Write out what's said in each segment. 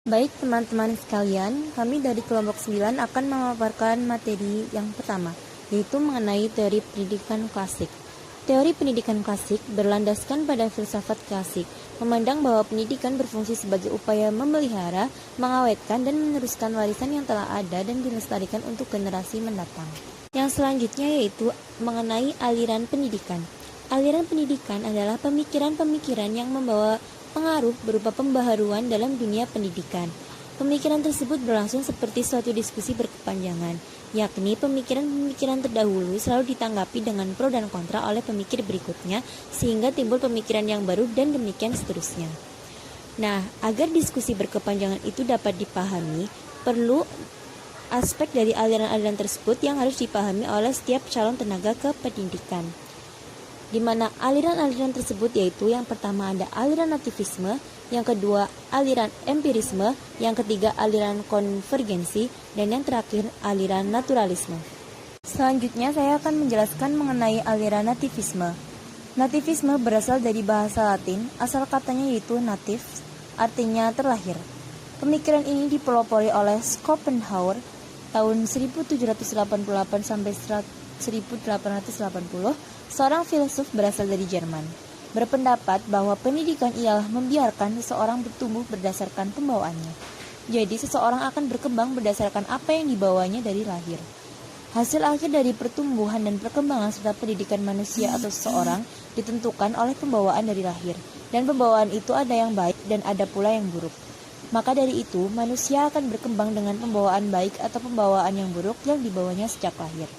Baik teman-teman sekalian, kami dari kelompok 9 akan memaparkan materi yang pertama, yaitu mengenai teori pendidikan klasik. Teori pendidikan klasik berlandaskan pada filsafat klasik, memandang bahwa pendidikan berfungsi sebagai upaya memelihara, mengawetkan, dan meneruskan warisan yang telah ada dan dilestarikan untuk generasi mendatang. Yang selanjutnya yaitu mengenai aliran pendidikan. Aliran pendidikan adalah pemikiran-pemikiran yang membawa pengaruh berupa pembaharuan dalam dunia pendidikan. Pemikiran tersebut berlangsung seperti suatu diskusi berkepanjangan, yakni pemikiran-pemikiran terdahulu selalu ditanggapi dengan pro dan kontra oleh pemikir berikutnya, sehingga timbul pemikiran yang baru dan demikian seterusnya. Nah, agar diskusi berkepanjangan itu dapat dipahami, perlu aspek dari aliran-aliran tersebut yang harus dipahami oleh setiap calon tenaga kependidikan, di mana aliran-aliran tersebut yaitu yang pertama ada aliran nativisme, yang kedua aliran empirisme, yang ketiga aliran konvergensi, dan yang terakhir aliran naturalisme. Selanjutnya saya akan menjelaskan mengenai aliran nativisme. Nativisme berasal dari bahasa Latin, asal katanya yaitu natif, artinya terlahir. Pemikiran ini dipelopori oleh Schopenhauer tahun 1788 sampai 1880, seorang filsuf berasal dari Jerman, berpendapat bahwa pendidikan ialah membiarkan seseorang bertumbuh berdasarkan pembawaannya. Jadi seseorang akan berkembang berdasarkan apa yang dibawanya dari lahir. Hasil akhir dari pertumbuhan dan perkembangan serta pendidikan manusia atau seseorang ditentukan oleh pembawaan dari lahir, dan pembawaan itu ada yang baik dan ada pula yang buruk. Maka dari itu, manusia akan berkembang dengan pembawaan baik atau pembawaan yang buruk yang dibawanya sejak lahir.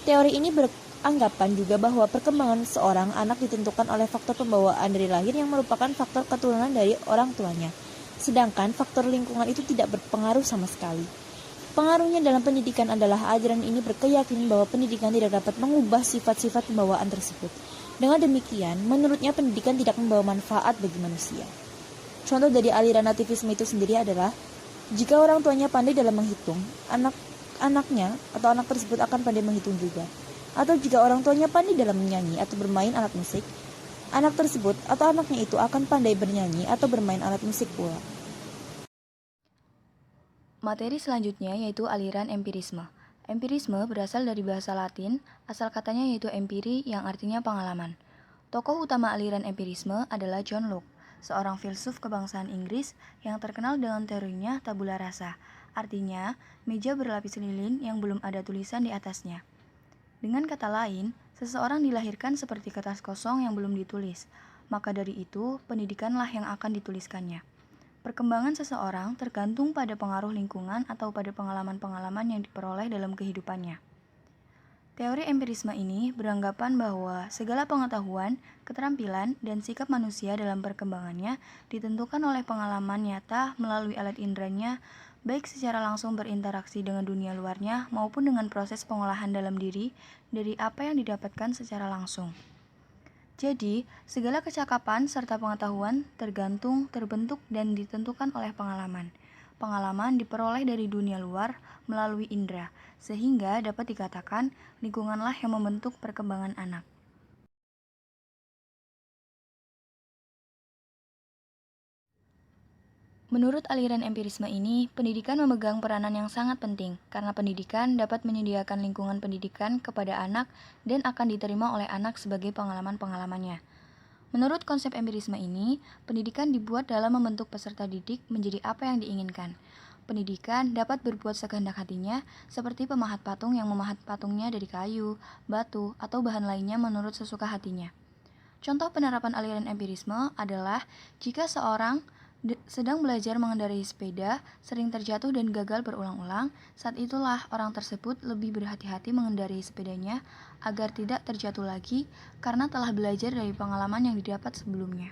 Teori ini beranggapan juga bahwa perkembangan seorang anak ditentukan oleh faktor pembawaan dari lahir yang merupakan faktor keturunan dari orang tuanya. Sedangkan faktor lingkungan itu tidak berpengaruh sama sekali. Pengaruhnya dalam pendidikan adalah ajaran ini berkeyakinan bahwa pendidikan tidak dapat mengubah sifat-sifat pembawaan tersebut. Dengan demikian, menurutnya pendidikan tidak membawa manfaat bagi manusia. Contoh dari aliran nativisme itu sendiri adalah, jika orang tuanya pandai dalam menghitung, anaknya atau anak tersebut akan pandai menghitung juga. Atau jika orang tuanya pandai dalam menyanyi atau bermain alat musik, anak tersebut atau anaknya itu akan pandai bernyanyi atau bermain alat musik pula. Materi selanjutnya yaitu aliran empirisme. Empirisme berasal dari bahasa Latin, asal katanya yaitu empiri yang artinya pengalaman. Tokoh utama aliran empirisme adalah John Locke, seorang filsuf kebangsaan Inggris yang terkenal dengan teorinya tabula rasa, artinya meja berlapis lilin yang belum ada tulisan di atasnya. Dengan kata lain, seseorang dilahirkan seperti kertas kosong yang belum ditulis, maka dari itu pendidikanlah yang akan dituliskannya. Perkembangan seseorang tergantung pada pengaruh lingkungan atau pada pengalaman-pengalaman yang diperoleh dalam kehidupannya. Teori empirisme ini beranggapan bahwa segala pengetahuan, keterampilan, dan sikap manusia dalam perkembangannya ditentukan oleh pengalaman nyata melalui alat inderanya, baik secara langsung berinteraksi dengan dunia luarnya maupun dengan proses pengolahan dalam diri dari apa yang didapatkan secara langsung. Jadi, segala kecakapan serta pengetahuan terbentuk dan ditentukan oleh pengalaman. Pengalaman diperoleh dari dunia luar melalui indera, sehingga dapat dikatakan lingkunganlah yang membentuk perkembangan anak. Menurut aliran empirisme ini, pendidikan memegang peranan yang sangat penting, karena pendidikan dapat menyediakan lingkungan pendidikan kepada anak dan akan diterima oleh anak sebagai pengalaman-pengalamannya. Menurut konsep empirisme ini, pendidikan dibuat dalam membentuk peserta didik menjadi apa yang diinginkan. Pendidikan dapat berbuat sekehendak hatinya, seperti pemahat patung yang memahat patungnya dari kayu, batu, atau bahan lainnya menurut sesuka hatinya. Contoh penerapan aliran empirisme adalah jika seorang sedang belajar mengendarai sepeda, sering terjatuh dan gagal berulang-ulang, saat itulah orang tersebut lebih berhati-hati mengendarai sepedanya agar tidak terjatuh lagi karena telah belajar dari pengalaman yang didapat sebelumnya.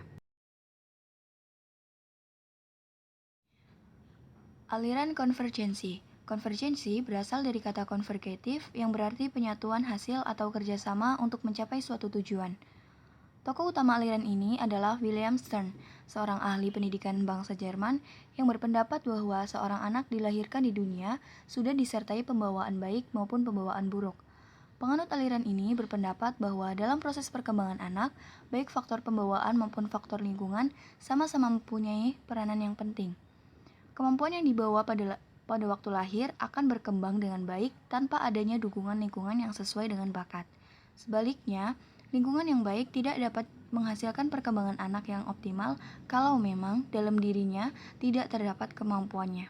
Aliran konvergensi. Konvergensi berasal dari kata konvergetif yang berarti penyatuan hasil atau kerjasama untuk mencapai suatu tujuan. Tokoh utama aliran ini adalah William Stern, seorang ahli pendidikan bangsa Jerman yang berpendapat bahwa seorang anak dilahirkan di dunia sudah disertai pembawaan baik maupun pembawaan buruk. Penganut aliran ini berpendapat bahwa dalam proses perkembangan anak, baik faktor pembawaan maupun faktor lingkungan sama-sama mempunyai peranan yang penting. Kemampuan yang dibawa pada waktu lahir akan berkembang dengan baik tanpa adanya dukungan lingkungan yang sesuai dengan bakat. Sebaliknya, lingkungan yang baik tidak dapat menghasilkan perkembangan anak yang optimal kalau memang dalam dirinya tidak terdapat kemampuannya.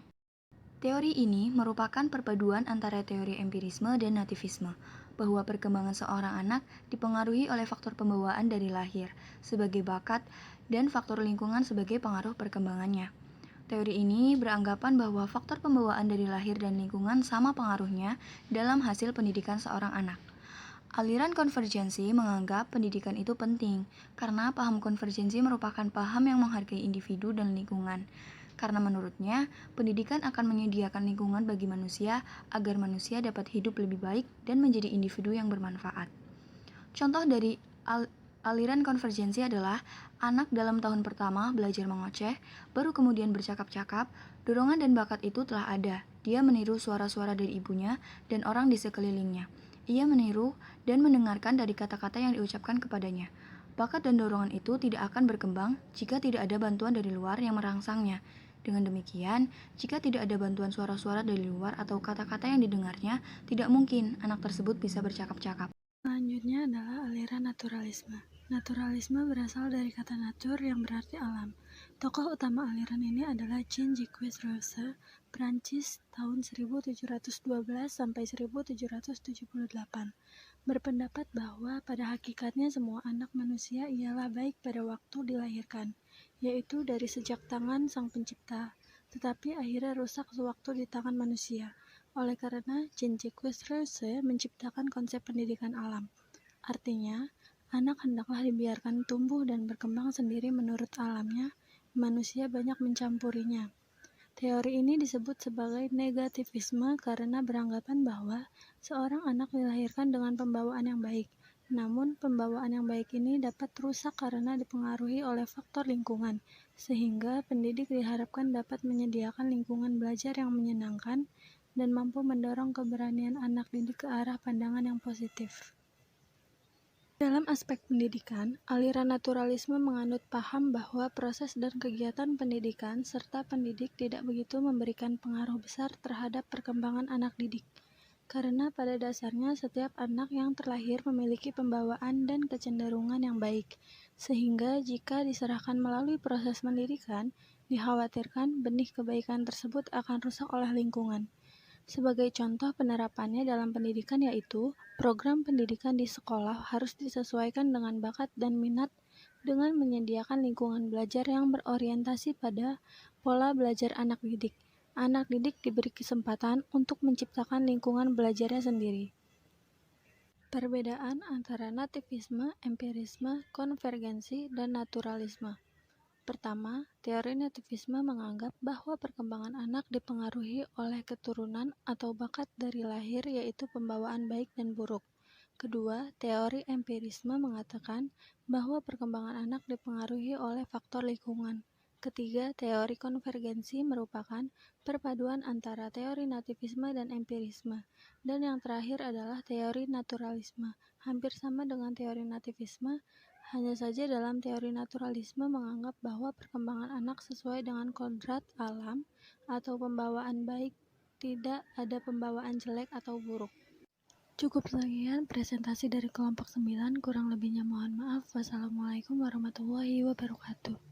Teori ini merupakan perpaduan antara teori empirisme dan nativisme, bahwa perkembangan seorang anak dipengaruhi oleh faktor pembawaan dari lahir sebagai bakat dan faktor lingkungan sebagai pengaruh perkembangannya. Teori ini beranggapan bahwa faktor pembawaan dari lahir dan lingkungan sama pengaruhnya dalam hasil pendidikan seorang anak. Aliran konvergensi menganggap pendidikan itu penting, karena paham konvergensi merupakan paham yang menghargai individu dan lingkungan. Karena menurutnya, pendidikan akan menyediakan lingkungan bagi manusia agar manusia dapat hidup lebih baik dan menjadi individu yang bermanfaat. Contoh dari aliran konvergensi adalah anak dalam tahun pertama belajar mengoceh, baru kemudian bercakap-cakap, dorongan dan bakat itu telah ada. Dia meniru suara-suara dari ibunya dan orang di sekelilingnya. Ia meniru dan mendengarkan dari kata-kata yang diucapkan kepadanya. Bakat dan dorongan itu tidak akan berkembang jika tidak ada bantuan dari luar yang merangsangnya. Dengan demikian, jika tidak ada bantuan suara-suara dari luar atau kata-kata yang didengarnya, tidak mungkin anak tersebut bisa bercakap-cakap. Selanjutnya adalah aliran naturalisme. Naturalisme berasal dari kata natur yang berarti alam. Tokoh utama aliran ini adalah Jean-Jacques Rousseau, Prancis tahun 1712 sampai 1778. Berpendapat bahwa pada hakikatnya semua anak manusia ialah baik pada waktu dilahirkan, yaitu dari sejak tangan Sang Pencipta, tetapi akhirnya rusak sewaktu di tangan manusia. Oleh karena Jean-Jacques Rousseau menciptakan konsep pendidikan alam. Artinya, anak hendaklah dibiarkan tumbuh dan berkembang sendiri menurut alamnya, manusia banyak mencampurinya. Teori ini disebut sebagai negativisme karena beranggapan bahwa seorang anak dilahirkan dengan pembawaan yang baik. Namun, pembawaan yang baik ini dapat rusak karena dipengaruhi oleh faktor lingkungan, sehingga pendidik diharapkan dapat menyediakan lingkungan belajar yang menyenangkan dan mampu mendorong keberanian anak didik ke arah pandangan yang positif. Dalam aspek pendidikan, aliran naturalisme menganut paham bahwa proses dan kegiatan pendidikan serta pendidik tidak begitu memberikan pengaruh besar terhadap perkembangan anak didik. Karena pada dasarnya setiap anak yang terlahir memiliki pembawaan dan kecenderungan yang baik, sehingga jika diserahkan melalui proses pendidikan, dikhawatirkan benih kebaikan tersebut akan rusak oleh lingkungan. Sebagai contoh penerapannya dalam pendidikan yaitu, program pendidikan di sekolah harus disesuaikan dengan bakat dan minat dengan menyediakan lingkungan belajar yang berorientasi pada pola belajar anak didik. Anak didik diberi kesempatan untuk menciptakan lingkungan belajarnya sendiri. Perbedaan antara nativisme, empirisme, konvergensi, dan naturalisme. Pertama, teori nativisme menganggap bahwa perkembangan anak dipengaruhi oleh keturunan atau bakat dari lahir yaitu pembawaan baik dan buruk. Kedua, teori empirisme mengatakan bahwa perkembangan anak dipengaruhi oleh faktor lingkungan. Ketiga, teori konvergensi merupakan perpaduan antara teori nativisme dan empirisme. Dan yang terakhir adalah teori naturalisme, hampir sama dengan teori nativisme. Hanya saja dalam teori naturalisme menganggap bahwa perkembangan anak sesuai dengan kodrat alam atau pembawaan baik, tidak ada pembawaan jelek atau buruk. Cukup sekian presentasi dari kelompok 9, kurang lebihnya mohon maaf. Wassalamualaikum warahmatullahi wabarakatuh.